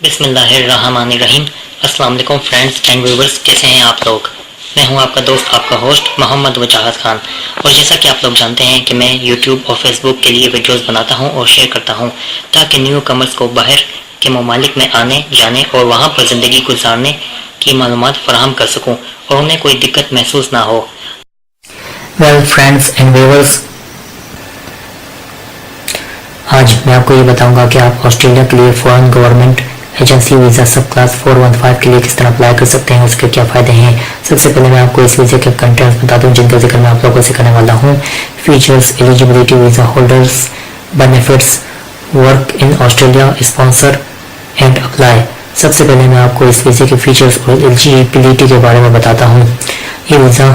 بسم اللہ الرحمن الرحیم۔ السلام علیکم فرینڈز اینڈ ویورز، کیسے ہیں آپ لوگ؟ میں ہوں آپ کا دوست، آپ کا ہوسٹ محمد وجاہت خان، اور جیسا کہ آپ لوگ جانتے ہیں کہ میں یوٹیوب اور فیس بک کے لیے ویڈیوز بناتا ہوں اور شیئر کرتا ہوں تاکہ نیو کمرز کو باہر کے ممالک میں آنے جانے اور وہاں پر زندگی گزارنے کی معلومات فراہم کر سکوں اور انہیں کوئی دقت محسوس نہ ہو۔ ویل فرینڈز اینڈ ویورز، آج میں آپ کو یہ بتاؤں گا کہ آپ آسٹریلیا کے لیے فورن government agency visa sub class 415 کے لیے کس طرح اپلائی کر سکتے ہیں، اس کے کیا فائدے ہیں۔ سب سے پہلے میں آپ کو اس ویزے کے کنٹینٹس بتا دوں جن کا ذکر میں آپ لوگوں سے کرنے والا ہوں۔ Features, eligibility, visa holders, benefits, work in Australia, sponsor and apply. سب سے پہلے میں آپ کو اس ویزے کے فیچرز اور ایلیجیبلٹی کے بارے میں بتاتا ہوں۔ یہ ویزا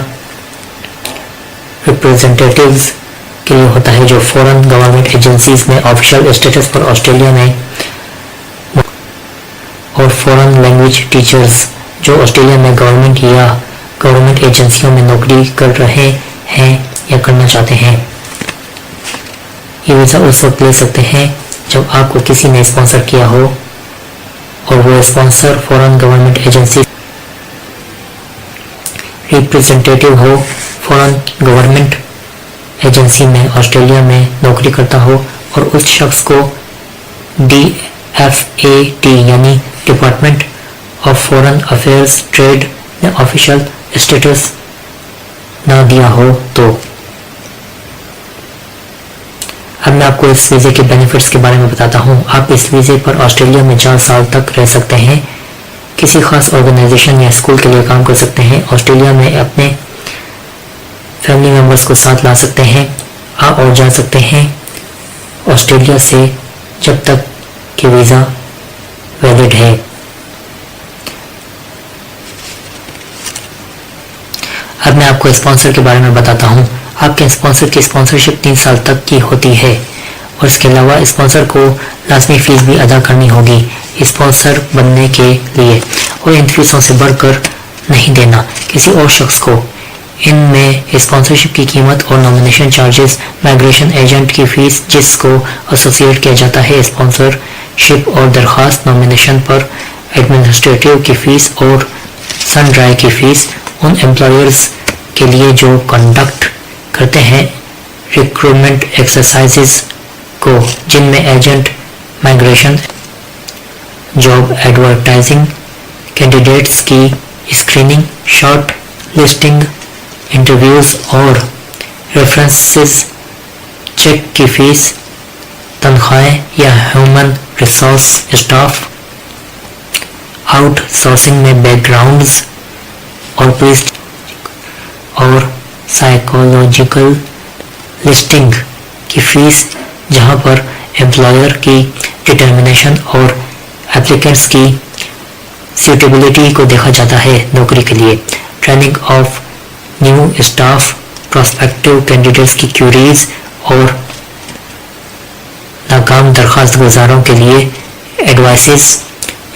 ریپرزینٹیٹیوز کے لیے ہوتا ہے جو فورن گورنمنٹ ایجنسیز میں آفیشیل اسٹیٹس پر آسٹریلیا میں، اور فورن لینگویج ٹیچرز جو آسٹریلیا میں گورنمنٹ یا گورنمنٹ ایجنسیوں میں نوکری کر رہے ہیں یا کرنا چاہتے ہیں۔ یہ ویزا اس وقت لے سکتے ہیں جب آپ کو کسی نے اسپانسر کیا ہو اور وہ اسپانسر فورن گورنمنٹ ایجنسی ریپرزینٹیٹیو ہو، فورن گورنمنٹ ایجنسی میں آسٹریلیا میں نوکری کرتا ہو اور اس شخص کو DFAT یعنی department of foreign affairs trade نے آفیشیل اسٹیٹس نہ دیا ہو تو۔ اب میں آپ کو اس ویزے کے بینیفٹس کے بارے میں بتاتا ہوں۔ آپ اس ویزے پر آسٹریلیا میں 4 سال تک رہ سکتے ہیں، کسی خاص آرگنائزیشن یا اسکول کے لیے کام کر سکتے ہیں، آسٹریلیا میں اپنے فیملی ممبرز کو ساتھ لا سکتے ہیں، آ اور جا سکتے ہیں آسٹریلیا سے جب تک کہ ویزا ویلڈ ہے۔ اب میں آپ کو اسپانسر کے بارے میں بتاتا ہوں۔ آپ کے اسپانسر کی اسپانسرشپ 3 سال تک کی ہوتی ہے اور اس کے علاوہ اسپانسر کو لازمی فیس بھی ادا کرنی ہوگی اسپانسر بننے کے لیے، اور ان فیسوں سے بڑھ کر نہیں دینا کسی اور شخص کو۔ ان میں اسپانسرشپ کی قیمت اور نامینیشن چارجز، مائیگریشن ایجنٹ کی فیس جس کو ایسوسیٹ کیا جاتا ہے اسپانسر شپ اور درخواست نامینیشن پر، ایڈمنسٹریٹو کی فیس اور سن ڈرائی کی فیس، ان امپلائرز کے لیے جو کنڈکٹ کرتے ہیں ریکروٹمنٹ ایکسرسائزز کو جن میں agent, migration, job advertising, candidates کی اسکریننگ، شارٹ لسٹنگ، انٹرویوز اور ریفرنسز چیک کی فیس، تنخواہیں یا human resource staff, outsourcing میں بیک گراؤنڈز اور پولیس اور سائیکولوجیکل لسٹنگ کی فیس جہاں پر امپلائر کی ڈٹرمنیشن اور اپلیکینٹس کی سیوٹیبلٹی کو دیکھا جاتا ہے نوکری کے لیے، training of new staff, prospective candidates کی کیوریز اور ناکام درخواست گزاروں کے لیے ایڈوائسز،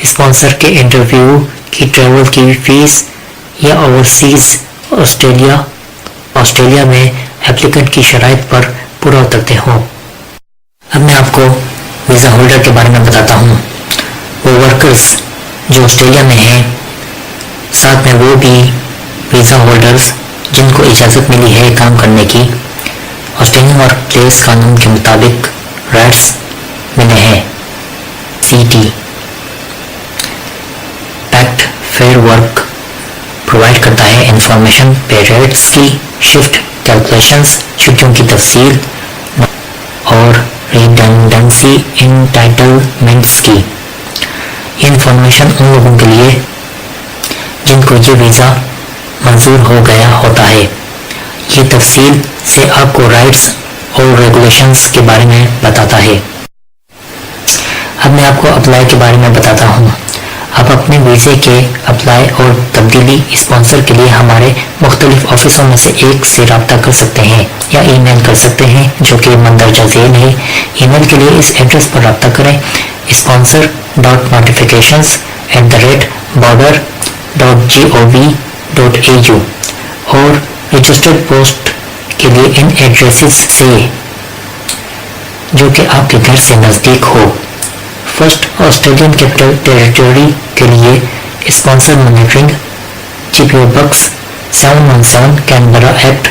اسپانسر کے انٹرویو کی ٹریول کی فیس یا اوورسیز آسٹریلیا میں ایپلیکنٹ کی شرائط پر پورا اترتے ہوں۔ اب میں آپ کو ویزا ہولڈر کے بارے میں بتاتا ہوں۔ وہ ورکرز جو آسٹریلیا میں ہیں، ساتھ میں وہ بھی ویزا ہولڈرز جن کو اجازت ملی ہے کام کرنے کی، آسٹریلین ورک پلیس قانون کے مطابق رائٹس ملے ہیں۔ CT pact fair work provide کرتا ہے، انفارمیشن پے ریٹس کی، شفٹ کیلکولیشنز، چھٹیوں کی تفصیل اور ریڈنڈنسی انٹائٹلمنٹس کی۔ یہ انفارمیشن ان لوگوں کے لیے جن کو یہ ویزا منظور ہو گیا ہوتا ہے۔ یہ تفصیل سے آپ کو رائٹس اور ریگولیشنز کے بارے میں بتاتا ہے۔ اب میں آپ کو اپلائی کے بارے میں بتاتا ہوں۔ آپ اپنے ویزے کے اپلائی اور تبدیلی اسپانسر کے لیے ہمارے مختلف آفسوں میں سے ایک سے رابطہ کر سکتے ہیں یا ای میل کر سکتے ہیں جو کہ مندرجہ ذیل ہے۔ ای میل کے لیے اس ایڈریس پر رابطہ کریں: sponsor.notifications@border.gov.au، اور رجسٹرڈ پوسٹ کے لیے ان ایڈریسز سے جو کہ آپ کے گھر سے نزدیک ہو: فرسٹ آسٹریلین کیپٹل ٹیریٹری کے لیے sponsor monitoring GPO box 717 Canberra ACT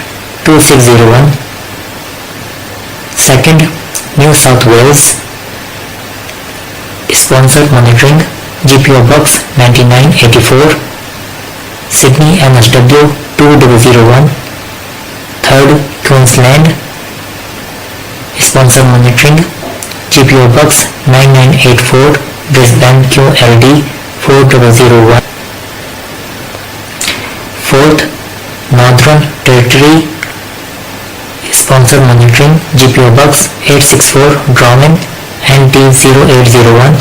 2601. Second New South Wales sponsor monitoring GPO box 9984 Sydney MSW 2001. Third Queensland sponsor monitoring GPO box 9984 Brisbane QLD 4001. Fourth Northern Territory sponsor monitoring GPO box 864 Darwin NT 0801.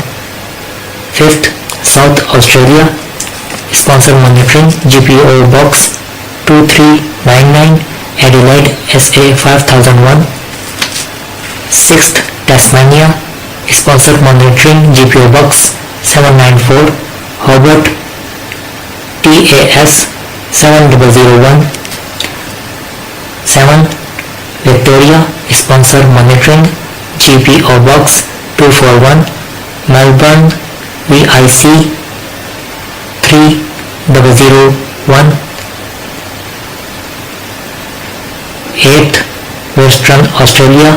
Fifth South Australia sponsor monitoring GPO box 2399 Adelaide SA 5001. Sixth Tasmania sponsor monitoring GPO box 794 ہابرٹ TAS 7001. 7 Victoria sponsor monitoring GPO box 241 Melbourne VIC 3001. 8 Western Australia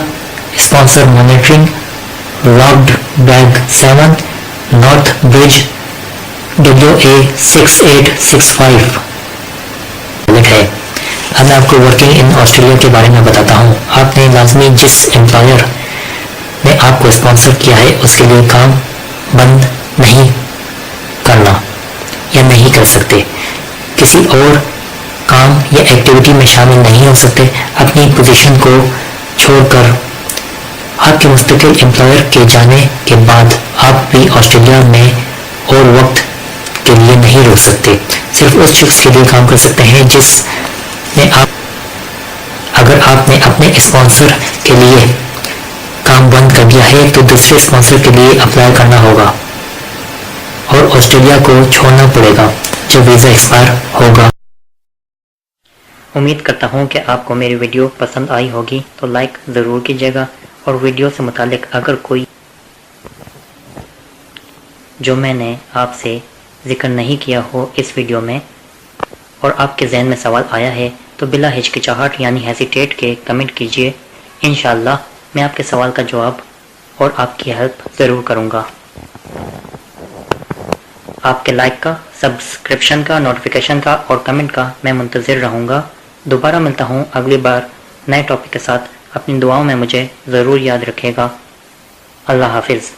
sponsor monitoring locked bag 7 North Bridge WA 6865 ہے. اب میں آپ کو working in Australia کے بارے میں بتاتا ہوں. آپ نے لازمی جس امپلائر نے آپ کو اسپانسر کیا ہے اس کے لیے کام بند نہیں کرنا یا نہیں کر سکتے. کسی اور کام یا ایکٹیویٹی میں شامل نہیں ہو سکتے. اپنی پوزیشن کو چھوڑ کر آپ کے مستقل امپلائر کے جانے کے بعد آپ بھی آسٹریلیا میں اور وقت کے لیے نہیں رک سکتے. صرف اس شخص کے لیے کام کر سکتے ہیں جس نے اگر آپ نے اپنے اسپانسر کے لیے کام بند کر دیا ہے تو دوسرے اسپانسر کے لیے اپلائی کرنا ہوگا اور آسٹریلیا کو چھوڑنا پڑے گا جب ویزا ایکسپائر ہوگا. امید کرتا ہوں کہ آپ کو میری ویڈیو پسند آئی ہوگی تو لائک ضرور کیجیے گا اور ویڈیو سے متعلق اگر کوئی جو میں نے آپ سے ذکر نہیں کیا ہو اس ویڈیو میں اور آپ کے ذہن میں سوال آیا ہے تو بلا ہچکچاہٹ یعنی ہیسیٹیٹ کے کمنٹ کیجئے. انشاءاللہ میں آپ کے سوال کا جواب اور آپ کی ہیلپ ضرور کروں گا. آپ کے لائک کا، سبسکرپشن کا، نوٹیفیکیشن کا اور کمنٹ کا میں منتظر رہوں گا. دوبارہ ملتا ہوں اگلی بار نئے ٹاپک کے ساتھ. اپنی دعاؤں میں مجھے ضرور یاد رکھے گا. اللہ حافظ.